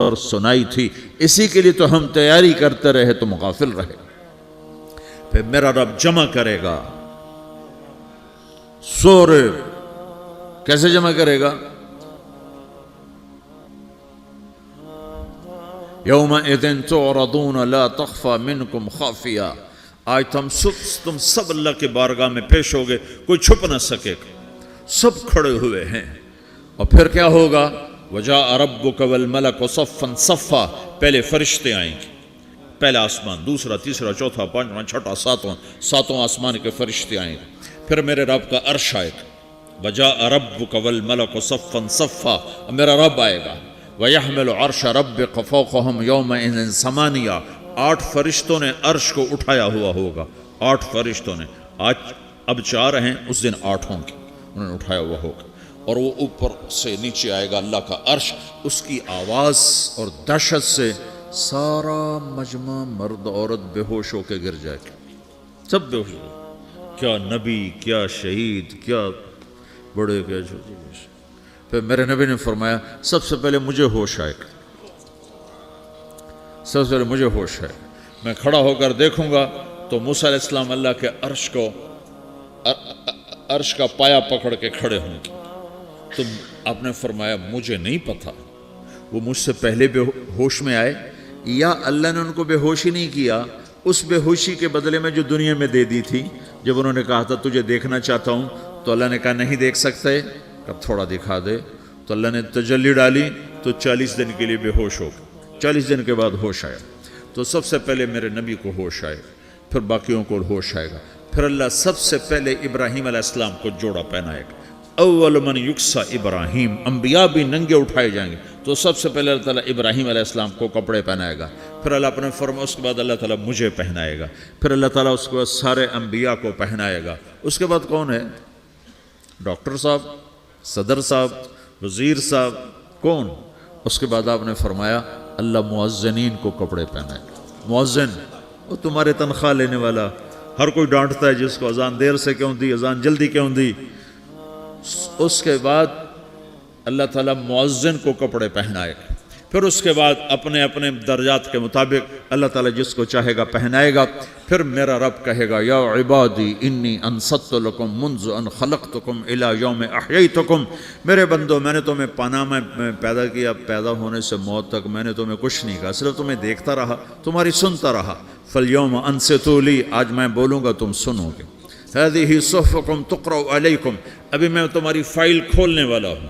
اور سنائی تھی، اسی کے لیے تو ہم تیاری کرتے رہے، تم غافل رہے۔ پھر میرا رب جمع کرے گا سورے، کیسے جمع کرے گا؟ یومئذ تعرضون لا تخفى منکم خافیہ، آج تم سب اللہ کے بارگاہ میں پیش ہوگے، کوئی چھپ نہ سکے گا، سب کھڑے ہوئے ہیں۔ اور پھر کیا ہوگا؟ وجاء ربک والملک صفا صفا، پہلے فرشتے آئیں گے، پہلا آسمان، دوسرا، تیسرا، چوتھا، پانچواں، چھٹا، ساتواں آسمان کے فرشتے آئیں گے۔ پھر میرے رب کا عرش آئے گا، وجاء ربک والملک صفا صفا، میرا رب آئے گا، وَيَحْمِلُ عَرْشَ رَبِّكَ فَوْقَهُمْ يَوْمَئِذٍ ثَمَانِيَةٌ، 8 فرشتوں نے عرش کو اٹھایا ہوا ہوگا، 8 فرشتوں نے، آج اب 4 ہیں، اس دن 8 ہوں گے، انہوں نے اٹھایا ہوا ہوگا، اور وہ اوپر سے نیچے آئے گا اللہ کا عرش، اس کی آواز اور دہشت سے سارا مجمع مرد عورت بے ہوش ہو کے گر جائے گا، سب بے ہوش ہو گئے، کیا نبی، کیا شہید، کیا بڑے، کیا چھوٹے۔ پھر میرے نبی نے فرمایا سب سے پہلے مجھے ہوش آئے گا، سب سے پہلے مجھے ہوش ہے، میں کھڑا ہو کر دیکھوں گا تو موسیٰ علیہ السلام اللہ کے عرش کا پایا پکڑ کے کھڑے ہوں گے۔ تو آپ نے فرمایا مجھے نہیں پتا وہ مجھ سے پہلے بے ہوش میں آئے یا اللہ نے ان کو بے ہوشی نہیں کیا، اس بے ہوشی کے بدلے میں جو دنیا میں دے دی تھی، جب انہوں نے کہا تھا تجھے دیکھنا چاہتا ہوں تو اللہ نے کہا نہیں دیکھ سکتے، اب تھوڑا دکھا دے، تو اللہ نے تجلی ڈالی تو 40 دن کے لیے بے ہوش ہو گئے، 40 دن کے بعد ہوش آیا۔ تو سب سے پہلے میرے نبی کو ہوش آئے، پھر باقیوں کو ہوش آئے گا، پھر اللہ سب سے پہلے ابراہیم علیہ السلام کو جوڑا پہنائے گا، اول من یکسا ابراہیم، انبیاء بھی ننگے اٹھائے جائیں گے، تو سب سے پہلے اللہ تعالیٰ ابراہیم علیہ السلام کو کپڑے پہنائے گا، پھر اللہ اپنے فرما، اس کے بعد اللہ تعالیٰ مجھے پہنائے گا، پھر اللہ تعالیٰ اس کے بعد سارے انبیاء کو پہنائے گا۔ اس کے بعد کون ہے؟ ڈاکٹر صاحب، صدر صاحب، وزیر صاحب، کون؟ اس کے بعد آپ نے فرمایا اللہ مؤذنین کو کپڑے پہنائے گا۔ مؤذن وہ تمہارے تنخواہ لینے والا، ہر کوئی ڈانٹتا ہے جس کو اذان دیر سے کیوں دی، اذان جلدی کیوں دی۔ اس کے بعد اللہ تعالیٰ مؤذن کو کپڑے پہنائے گا، پھر اس کے بعد اپنے اپنے درجات کے مطابق اللہ تعالیٰ جس کو چاہے گا پہنائے گا۔ پھر میرا رب کہے گا یا عبادی انی انصت لکم منذ ان خلقتکم الی یوم احییتکم، میرے بندو میں نے تمہیں پاناما میں پیدا کیا، پیدا ہونے سے موت تک میں نے تمہیں کچھ نہیں کہا، صرف تمہیں دیکھتا رہا، تمہاری سنتا رہا، فالیوم انصتوا لی، آج میں بولوں گا تم سنو گے، ہذہ صحفکم تقرأ علیکم، ابھی میں تمہاری فائل کھولنے والا ہوں،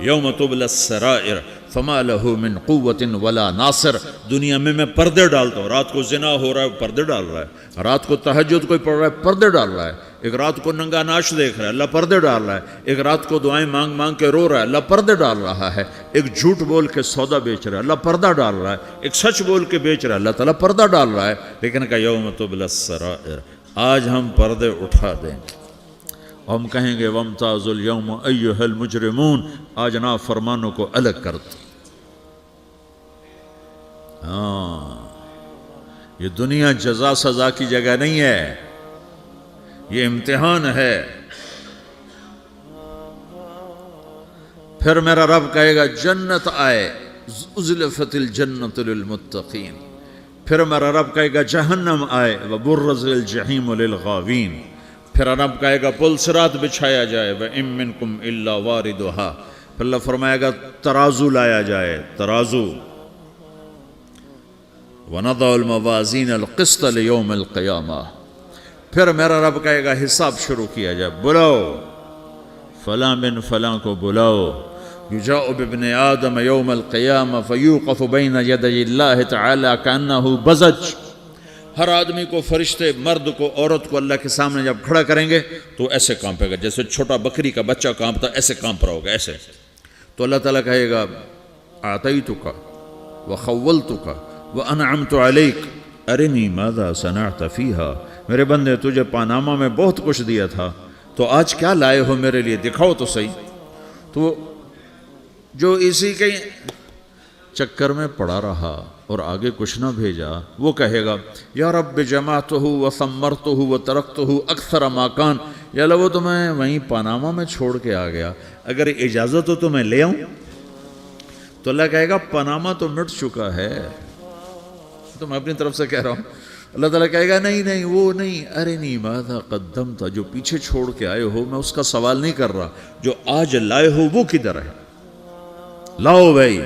یوم تبلی السرائر فما لہ من قوت ولا ناصر، دنیا میں پردے ڈالتا ہوں، رات کو زنا ہو رہا ہے پردے ڈال رہا ہے، رات کو تہجد کوئی پڑھ رہا ہے پردے ڈال رہا ہے، ایک رات کو ننگا ناچ دیکھ رہا ہے اللہ پردے ڈال رہا ہے، ایک رات کو دعائیں مانگ مانگ کے رو رہا ہے اللہ پردے ڈال رہا ہے، ایک جھوٹ بول کے سودا بیچ رہا ہے اللہ پردہ ڈال رہا ہے، ایک سچ بول کے بیچ رہا ہے اللہ تعالیٰ پردہ ڈال رہا ہے، لیکن کہ یوم تبلی السرائر، آج ہم پردے اٹھا دیں گے، ہم کہیں گے وامتازوا اليوم ایھا المجرمون، آج نافرمانوں کو الگ کر دو۔ ہاں، یہ دنیا جزا سزا کی جگہ نہیں ہے، یہ امتحان ہے۔ پھر میرا رب کہے گا جنت آئے، ازلفت الجنت للمتقین، پھر میرا رب کہے گا جہنم آئے، وبرز الجحیم للغاوین، پھر رب کہے گا پل صراط بچھایا جائے، وَإِن مِّنكُمْ إِلَّا وَارِدُهَا، پھر اللہ فرمائے گا ترازو لایا جائے، ترازو، وَنَضَعُ الْمَوَازِينَ الْقِسْطَ لِيَوْمِ الْقِيَامَةِ، پھر میرا رب کہے گا حساب شروع کیا جائے، بلاؤ فلاں بن فلاں کو بلاؤ، یجاء بابن آدم یوم القیامہ فیوقف بین یدی اللہ تعالی کأنہ بزج، ہر آدمی کو، فرشتے، مرد کو، عورت کو اللہ کے سامنے جب کھڑا کریں گے تو ایسے کانپے گا جیسے چھوٹا بکری کا بچہ کانپتا، ایسے کانپ رہا ہوگا ایسے، تو اللہ تعالیٰ کہے گا اعطیتک وخولتک وانعمت علیک ارنی ماذا صنعت فیہا، میرے بندے تجھے پاناما میں بہت کچھ دیا تھا، تو آج کیا لائے ہو میرے لیے، دکھاؤ تو صحیح۔ تو جو اسی کے چکر میں پڑا رہا اور آگے کچھ نہ بھیجا، وہ کہے گا یا رب جمعتہ وثمرتہ وترکتہ اکثر ما کان، یا اللہ وہ تو میں وہیں پاناما میں چھوڑ کے آ گیا، اگر اجازت ہو تو میں لے آؤں، تو اللہ کہے گا پاناما تو مٹ چکا ہے. تو میں اپنی طرف سے کہہ رہا ہوں. اللہ تعالیٰ کہے گا نہیں نہیں وہ نہیں. ارے نہیں ماذا قدمت، جو پیچھے چھوڑ کے آئے ہو میں اس کا سوال نہیں کر رہا، جو آج لائے ہو وہ کدھر ہے؟ لاؤ بھائی،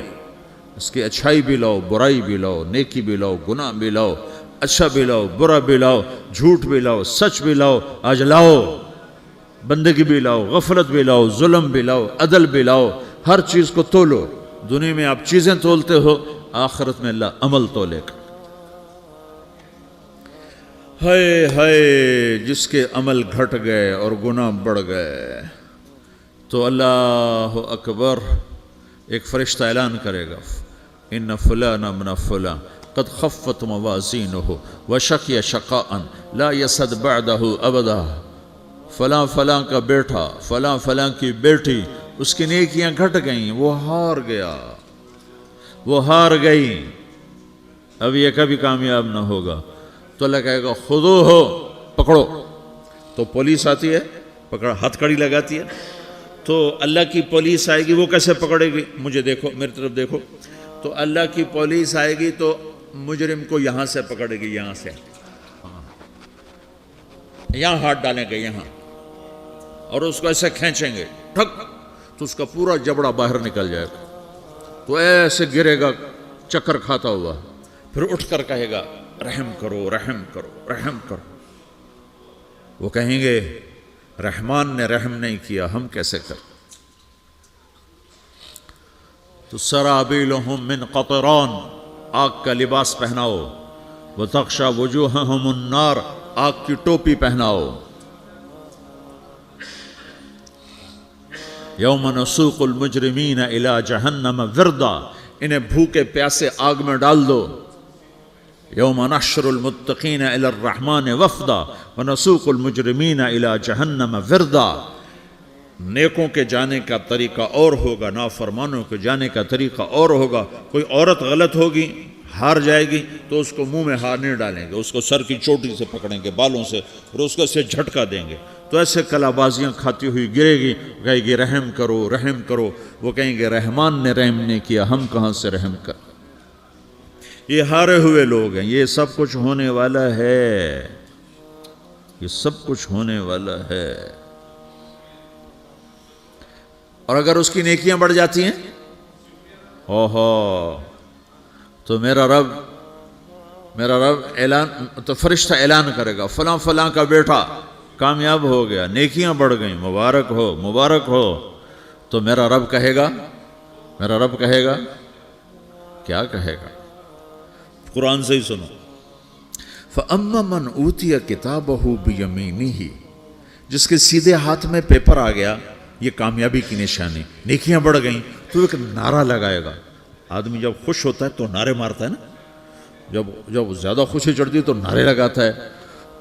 اس کی اچھائی بھی لاؤ، برائی بھی لاؤ، نیکی بھی لاؤ، گناہ بھی لاؤ، اچھا بھی لاؤ، برا بھی لاؤ، جھوٹ بھی لاؤ، سچ بھی لاؤ. آج لاؤ، بندگی بھی لاؤ، غفلت بھی لاؤ، ظلم بھی لاؤ، عدل بھی لاؤ. ہر چیز کو تولو. دنیا میں آپ چیزیں تولتے ہو، آخرت میں اللہ عمل تولے گا. ہائے ہائے جس کے عمل گھٹ گئے اور گناہ بڑھ گئے تو اللہ اکبر، ایک فرشتہ اعلان کرے گا ان فلان من فلان قد خفت موازینہ وشقی شقاء لا یسد بعدہ ابدا. فلاں فلاں کا بیٹا، فلاں فلاں کی بیٹی، اس کی نیکیاں گھٹ گئیں، وہ ہار گیا، وہ ہار گئی، اب یہ کبھی کامیاب نہ ہوگا. تو اللہ کہے گا خودو ہو، پکڑو. تو پولیس آتی ہے، پکڑ ہتھ کڑی لگاتی ہے. تو اللہ کی پولیس آئے گی، وہ کیسے پکڑے گی؟ مجھے دیکھو، میری طرف دیکھو. تو اللہ کی پولیس آئے گی تو مجرم کو یہاں سے پکڑے گی، یہاں سے، یہاں ہاتھ ڈالیں گے یہاں، اور اس کو ایسے کھینچیں گے ٹھک، تو اس کا پورا جبڑا باہر نکل جائے گا. تو ایسے گرے گا چکر کھاتا ہوا، پھر اٹھ کر کہے گا رحم کرو، رحم کرو، رحم کرو. وہ کہیں گے رحمان نے رحم نہیں کیا، ہم کیسے کر؟ تو سرابیلہم من قطران، آگ کا لباس پہناؤ. وتغشا وجوہہم النار، آگ کی ٹوپی پہناؤ. یوم نسوق المجرمین الی جہنم وردا، انہیں بھوکے پیاسے آگ میں ڈال دو. یوم نحشر المتقین الی الرحمن وفدا ونسوق المجرمین الی جہنم وردا. نیکوں کے جانے کا طریقہ اور ہوگا، نافرمانوں کے جانے کا طریقہ اور ہوگا. کوئی عورت غلط ہوگی، ہار جائے گی تو اس کو منہ میں ہار نہیں ڈالیں گے، اس کو سر کی چوٹی سے پکڑیں گے، بالوں سے، اور اس کو سے جھٹکا دیں گے. تو ایسے کلا بازیاں کھاتی ہوئی گرے گی، کہے گی رحم کرو، رحم کرو. وہ کہیں گے رحمان نے رحم نہیں کیا، ہم کہاں سے رحم کر. یہ ہارے ہوئے لوگ ہیں. یہ سب کچھ ہونے والا ہے، یہ سب کچھ ہونے والا ہے. اور اگر اس کی نیکیاں بڑھ جاتی ہیں، اوہو، تو میرا رب اعلان، تو فرشتہ اعلان کرے گا فلاں فلاں کا بیٹا کامیاب ہو گیا، نیکیاں بڑھ گئیں، مبارک ہو، مبارک ہو. تو میرا رب کہے گا کیا کہے گا؟ قرآن سے ہی سنو. فَأَمَّا مَنْ أُوتِيَ كِتَابَهُ بِيَمِينِهِ، جس کے سیدھے ہاتھ میں پیپر آ گیا، یہ کامیابی کی نشانی، نیکیاں بڑھ گئیں، تو ایک نعرہ لگائے گا. آدمی جب خوش ہوتا ہے تو نعرے مارتا ہے نا، جب زیادہ خوشی چڑھتی ہے تو نعرے لگاتا ہے.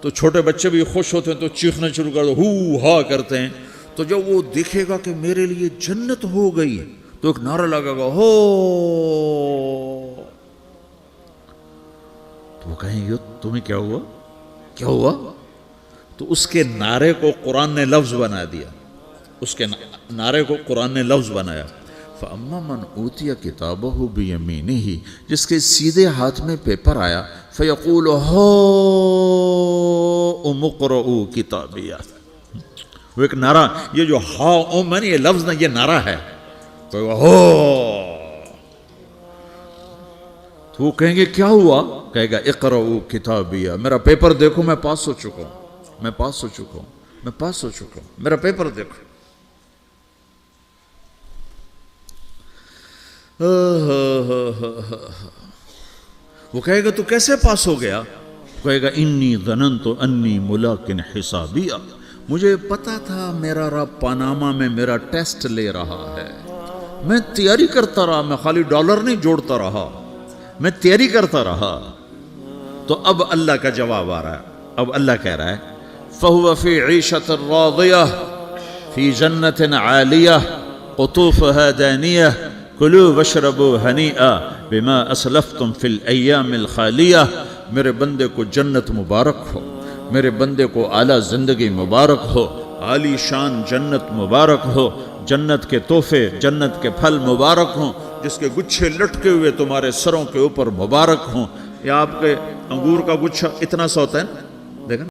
تو چھوٹے بچے بھی خوش ہوتے ہیں تو چیخنا شروع کر دو، ہو ہا کرتے ہیں. تو جب وہ دیکھے گا کہ میرے لیے جنت ہو گئی تو ایک نعرہ لگے گا، ہو. تو وہ کہیں گے تمہیں کیا ہوا، کیا ہوا؟ تو اس کے نعرے کو قرآن نے لفظ بنا دیا، اس کے نعرے کو قرآن نے لفظ بنایا. فَأَمَّا مَنْ أُوتِيَ كِتَابَهُ بِيَمِينِهِ، جس کے سیدھے ہاتھ میں پیپر آیا، فَيَقُولُ هَاؤْمُ اقْرَءُوا كِتَابِيَهْ. وہ ایک نعرہ، یہ جو ہا میں یہ لفظ نہ، یہ نعرہ ہے. تو وہ کہیں گے کیا ہوا؟ کہے گا اقرؤوا کتابیہ، میرا پیپر دیکھو، میں پاس ہو چکا ہوں، میں پاس ہو چکا ہوں، میں پاس ہو چکا ہوں، میرا پیپر دیکھو. وہ کہے گا تو کیسے پاس ہو گیا؟ کہے گا انی ظننت انی ملاق حسابیہ، مجھے پتا تھا میرا رب پاناما میں میرا ٹیسٹ لے رہا ہے. میں تیاری کرتا رہا، میں خالی ڈالر نہیں جوڑتا رہا، میں تیاری کرتا رہا. تو اب اللہ کا جواب آ رہا ہے. اب اللہ کہہ رہا ہے فَهُوَ فِي عِيشَةٍ رَاضِيَةٍ فِي جَنَّةٍ عَالِيَةٍ قُطُوفُهَا دَانِيَةٌ کلوا واشربوا ہنیئا بما اسلفتم فی الایام الخالیہ. میرے بندے کو جنت مبارک ہو، میرے بندے کو اعلیٰ زندگی مبارک ہو، عالی شان جنت مبارک ہو، جنت کے تحفے، جنت کے پھل مبارک ہوں. جس کے گچھے لٹکے ہوئے تمہارے سروں کے اوپر مبارک ہوں. یہ آپ کے انگور کا گچھا اتنا سا ہوتا ہے نا, دیکھیں